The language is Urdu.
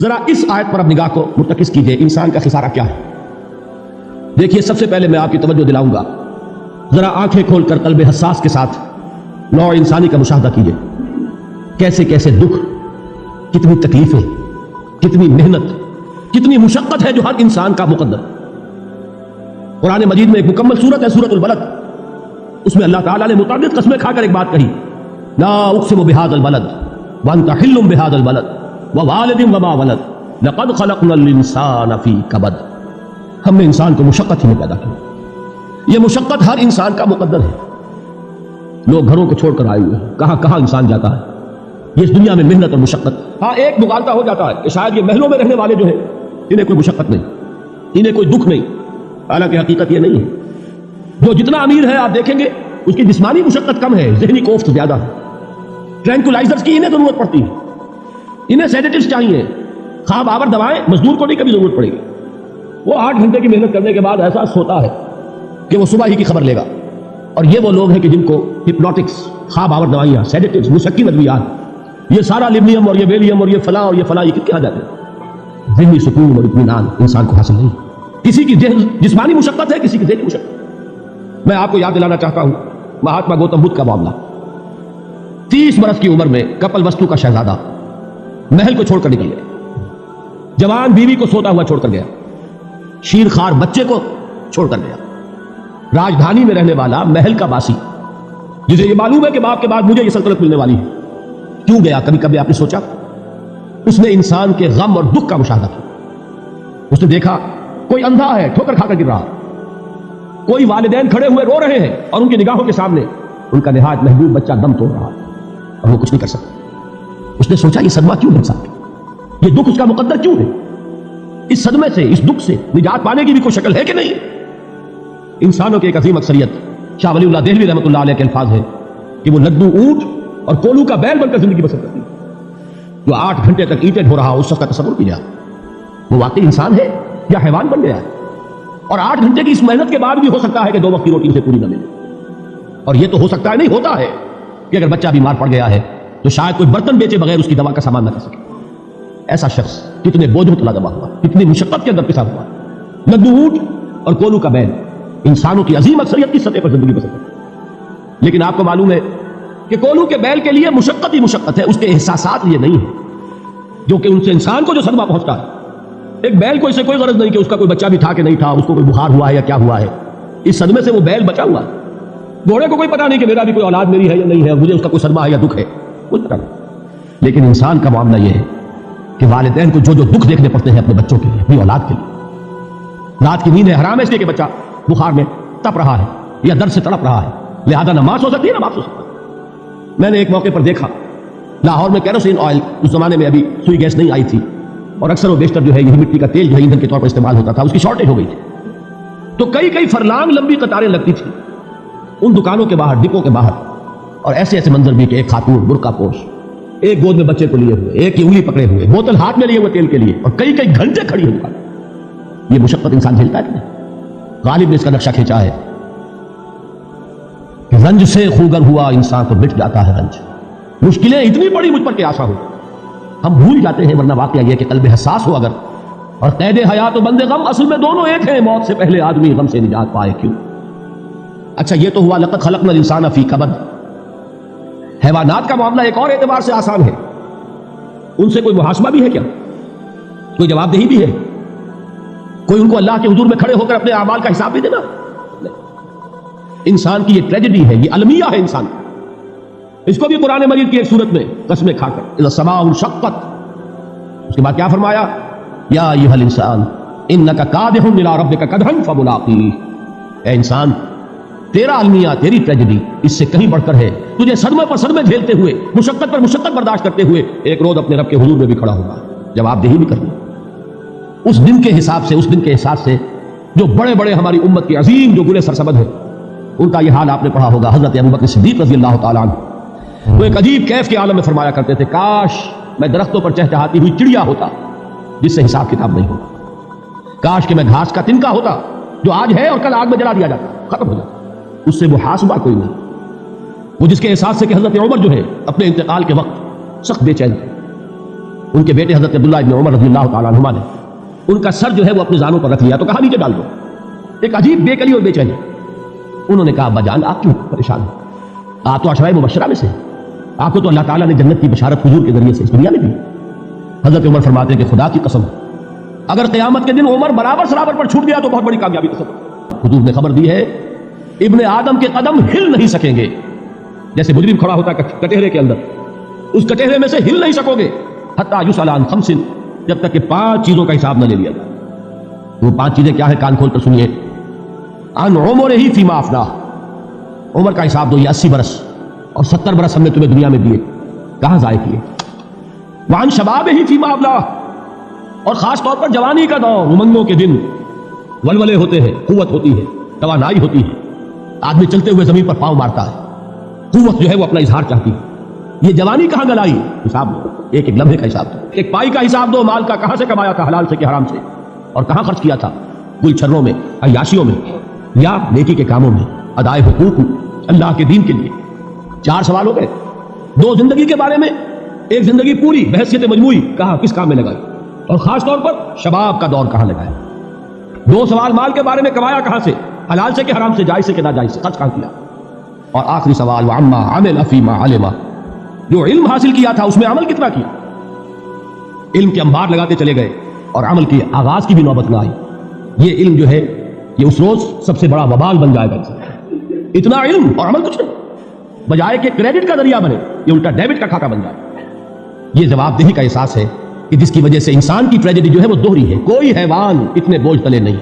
ذرا اس آیت پر اب نگاہ کو مرتکز کیجئے، انسان کا خسارہ کیا ہے؟ دیکھیے، سب سے پہلے میں آپ کی توجہ دلاؤں گا، ذرا آنکھیں کھول کر قلب حساس کے ساتھ نوع انسانی کا مشاہدہ کیجئے۔ کیسے کیسے دکھ، کتنی تکلیفیں، کتنی محنت، کتنی مشقت ہے جو ہر انسان کا مقدر۔ قرآن مجید میں ایک مکمل سورت ہے، سورت البلد، اس میں اللہ تعالیٰ نے متعدد قسمیں کھا کر ایک بات کہی، لا اقسم بہذا البلد وانت حل بہذا البلد ووالد وما ولد لقد خلقنا الانسان فی کبد۔ ہم نے انسان کو مشقت ہی میں پیدا کیا، یہ مشقت ہر انسان کا مقدر ہے۔ لوگ گھروں کو چھوڑ کر آئے ہوئے ہیں، کہاں کہاں انسان جاتا ہے، یہ اس دنیا میں محنت اور مشقت۔ ہاں، ایک مغالطہ ہو جاتا ہے کہ شاید یہ محلوں میں رہنے والے جو ہیں انہیں کوئی مشقت نہیں، انہیں کوئی دکھ نہیں، حالانکہ حقیقت یہ نہیں ہے۔ جو جتنا امیر ہے آپ دیکھیں گے اس کی جسمانی مشقت کم ہے، ذہنی کوفت زیادہ ہے۔ ٹرینکولائزرز کی انہیں ضرورت پڑتی ہے، انہیں سیڈیٹیوز چاہیے، خواب آور دوائیں مزدور کو نہیں کبھی ضرورت پڑے گی۔ وہ 8 گھنٹے کی محنت کرنے کے بعد احساس ہوتا ہے کہ وہ صبح ہی کی خبر لے گا۔ اور یہ وہ لوگ ہیں کہ جن کو ہپنوٹکس، خواب آور دوائیاں، سیڈیٹیوز، مسکی ادویات، یہ سارا لیبنیم اور یہ ویلیم اور یہ فلاں اور یہ فلاں، یہ کیا جاتے ہیں؟ ذہنی سکون اور اطمینان انسان کو حاصل نہیں۔ کسی کی جسمانی مشقت ہے، کسی کی ذہنی مشقت۔ میں آپ کو یاد دلانا چاہتا ہوں مہاتما گوتم بدھ کا معاملہ۔ 30 برس کی عمر میں کپل وستو کا شہزادہ محل کو چھوڑ کر نکل گیا، جوان بیوی کو سوتا ہوا چھوڑ کر گیا، شیر خوار بچے کو چھوڑ کر گیا، راجدھانی میں رہنے والا محل کا باسی جسے یہ معلوم ہے کہ باپ کے بعد مجھے یہ سلطنت ملنے والی ہے، کیوں گیا؟ کبھی کبھی آپ نے سوچا؟ اس نے انسان کے غم اور دکھ کا مشاہدہ کیا۔ اس نے دیکھا کوئی اندھا ہے، ٹھوکر کھا کر گر رہا، کوئی والدین کھڑے ہوئے رو رہے ہیں اور ان کی نگاہوں کے سامنے ان کا نہایت محبوب بچہ دم توڑ رہا اور وہ کچھ نہیں کر سکتا۔ اس نے سوچا یہ صدمہ کیوں ہے انسان کا؟ یہ دکھ اس کا مقدر کیوں ہے؟ اس صدمے سے، اس دکھ سے نجات پانے کی بھی کوئی شکل ہے کہ نہیں؟ انسانوں کی ایک عظیم اکثریت، شاہ ولی اللہ دہلوی رحمۃ اللہ علیہ کے الفاظ ہیں کہ وہ لدو اونٹ اور کولو کا بیل بن کر زندگی بسر کرتی ہے۔ جو 8 گھنٹے تک اینٹیں ڈھو رہا، اس شخص کا تصور کیا وہ واقعی انسان ہے یا حیوان بن گیا ہے؟ اور 8 گھنٹے کی اس محنت کے بعد بھی ہو سکتا ہے کہ 2 وقت کی روٹی اسے پوری نہ ملے۔ اور یہ تو ہو سکتا ہے، نہیں ہوتا ہے کہ اگر بچہ بیمار پڑ گیا ہے تو شاید کوئی برتن بیچے بغیر اس کی دوا کا سامان نہ کر سکے۔ ایسا شخص کتنے بوجھوں تلا دبا ہوا، کتنی مشقت کے اندر پسا ہوا۔ لدو اونٹ اور کولو کا بیل انسانوں کی عظیم اکثریت کی سطح پر زندگی بسر کرتی ہے۔ لیکن آپ کو معلوم ہے کہ کولو کے بیل کے لیے مشقت ہی مشقت ہے، اس کے احساسات یہ نہیں ہے جو کہ ان سے انسان کو جو صدمہ پہنچتا ہے۔ ایک بیل کو اسے کوئی غرض نہیں کہ اس کا کوئی بچہ بھی تھا کہ نہیں تھا، اس کو کوئی بخار ہوا ہے یا کیا ہوا ہے، اس صدمے سے وہ بیل بچا ہوا ہے۔ گھوڑے کو کوئی پتا نہیں کہ میرا بھی کوئی اولاد میری ہے یا نہیں ہے، مجھے اس کا کوئی صدمہ ہے یا دکھ ہے، کوئی پتا نہیں۔ لیکن انسان کا معاملہ یہ ہے کہ والدین کو جو جو دکھ دیکھنے پڑتے ہیں اپنے بچوں کے لیے، اپنی اولاد کے لیے۔ رات کی نیند حرام ہے اس لیے کہ بچہ بخار میں تپ رہا ہے یا درد سے تڑپ رہا ہے، لہذا نہ ماں سو سکتی ہے نہ باپ سو سکتا ہے۔ میں نے ایک موقع پر دیکھا لاہور میں کیروسین آئل، اس زمانے میں ابھی سوئی گیس نہیں آئی تھی اور اکثر و بیشتر جو ہے یہی مٹی کا تیل جو ہے ایندھن کے طور پر استعمال ہوتا تھا، اس کی شارٹیج ہو گئی تھی۔ تو کئی فرلانگ لمبی قطاریں لگتی تھی ان دکانوں کے باہر، ڈپوں کے باہر، اور ایسے ایسے منظر بھی کہ ایک خاتون برقع پوش، ایک گود میں بچے کو لیے ہوئے، ایک کی انگلی پکڑے ہوئے، بوتل ہاتھ میں لیے ہوئے تیل کے لیے، اور کئی گھنٹے کھڑی ہوئی دکان۔ یہ مشقت انسان جھیلتا ہے کہ نہیں؟ غالب نے اس کا نقشہ کھینچا ہے کہ رنج سے خوگر ہوا انسان کو مٹ جاتا ہے رنج، مشکلیں اتنی بڑی مجھ پر کہ آسا ہو۔ ہم بھول جاتے ہیں، ورنہ واقعہ یہ کہ قلب حساس ہو اگر، اور قید حیات و بند غم اصل میں دونوں ایک ہیں۔ موت سے پہلے آدمی غم سے نجات پائے کیوں؟ اچھا، یہ تو ہوا لقد خلقنا الانسان فی کبد۔ حیوانات کا معاملہ ایک اور اعتبار سے آسان ہے، ان سے کوئی محاسبہ بھی ہے کیا؟ کوئی جواب دہی بھی ہے؟ کوئی ان کو اللہ کے حضور میں کھڑے ہو کر اپنے اعمال کا حساب بھی دینا؟ انسان کی یہ ٹریجڈی ہے، یہ المیہ ہے انسان۔ اس کو بھی قرآن مجید کی ایک صورت میں قسمیں کھا کر اذا السماء انشقت، اس کے بعد کیا فرمایا؟ یا ایھا الانسان انک کادح الی ربک کدحا فملاقیہ۔ اے انسان، تیرا المیہ، تیری ٹریجڈی اس سے کہیں بڑھ کر ہے، تجھے صدمے پر صدمے جھیلتے ہوئے، مشقت پر مشقت برداشت کرتے ہوئے ایک روز اپنے رب کے حضور میں بھی کھڑا ہوگا، جواب دہی بھی کرنا۔ اس دن کے حساب سے، اس دن کے احساس سے جو بڑے بڑے ہماری امت کے عظیم جو گلے سرسبد ہیں، ان کا یہ حال آپ نے پڑھا ہوگا۔ حضرت ابوبکر صدیق رضی اللہ تعالیٰ عنہ وہ ایک عجیب کیف کے عالم میں فرمایا کرتے تھے، کاش میں درختوں پر چہچہاتی ہوئی چڑیا ہوتا جس سے حساب کتاب نہیں ہوتا، کاش کہ میں گھاس کا تنکا ہوتا جو آج ہے اور کل آگ میں جلا دیا جاتا، ختم ہو جاتا، اس سے محاسبہ کوئی نہیں۔ وہ جس کے احساس سے کہ حضرت عمر جو ہے اپنے انتقال کے وقت سخت بے چین تھے، ان کے بیٹے حضرت عبداللہ ابن عمر رضی اللہ تعالیٰ عنہما نے ان کا سر جو ہے وہ اپنی زانوں پر رکھ لیا تو کہا نیچے ڈال دو. ایک عجیب بے کلی اور بے چینی. انہوں نے کہا ابا جان آپ کیوں پریشان ہیں؟ آپ تو عشرہ مبشرہ میں سے ہیں. آپ کو تو اللہ تعالیٰ نے جنت کی بشارت حضور کے ذریعے سے اس دنیا میں دی. حضرت عمر فرماتے ہیں کہ خدا کی قسم اگر قیامت کے دن عمر برابر سرابر پر چھوٹ گیا تو بہت بڑی کامیابی کا سبب. حضور نے خبر دی ہے ابن آدم کے قدم ہل نہیں سکیں گے. جیسے مجرم کھڑا ہوتا ہے کٹہرے کے اندر, اس کٹہرے میں سے ہل نہیں سکو گے حتیٰ یسأل عن خمس, جب تک کہ 5 چیزوں کا حساب نہ لے لیا جائے. وہ 5 چیزیں کیا ہے؟ کان کھول کر سنیے. عن عمرہ فیما افناہ, عمر کا حساب دو. یہ 80 برس اور 70 برس ہم نے تمہیں دنیا میں دیے, کہاں ضائع کیے؟ وعن شبابہ فیما ابلاہ, اور خاص طور پر جوانی کا دور, امنگوں کے دن, ولولے ہوتے ہیں, قوت ہوتی ہے, توانائی ہوتی ہے, آدمی چلتے ہوئے زمین پر پاؤں مارتا ہے, قوت جو ہے وہ اپنا اظہار چاہتی ہے. یہ جوانی کہاں گلائی؟ حساب دو, ایک ایک لمحے کا حساب دو, ایک پائی کا حساب دو. مال کا کہاں سے کمایا تھا, حلال سے کہ حرام سے, اور کہاں خرچ کیا تھا, گل چھروں میں, عیاشیوں میں, یا نیکی کے کاموں میں, ادائے حقوق اللہ کے دین کے لیے. 4 سوال ہو گئے. 2 زندگی کے بارے میں, ایک زندگی پوری بحیثیت مجموعی کہاں کس کام میں لگائی, اور خاص طور پر شباب کا دور کہاں لگایا. 2 سوال مال کے بارے میں, کمایا کہاں سے, حلال سے کہ حرام سے, جائز سے کہ ناجائز سے, خرچ کہاں کیا. اور آخری سوال وعما عمل فیما علم, جو علم حاصل کیا تھا اس میں عمل کتنا کیا. علم کے انبار لگاتے چلے گئے اور عمل کے آغاز کی بھی نوبت نہ آئی. یہ علم جو ہے یہ اس روز سب سے بڑا وبال بن جائے گا. اتنا علم اور عمل کچھ نہیں, بجائے کہ کریڈٹ کا ذریعہ بنے یہ الٹا ڈیبٹ کا کھاتا بن جائے. یہ جواب دہی کا احساس ہے کہ جس کی وجہ سے انسان کی ٹریجڈی جو ہے وہ دوہری ہے. کوئی حیوان اتنے بوجھ تلے نہیں.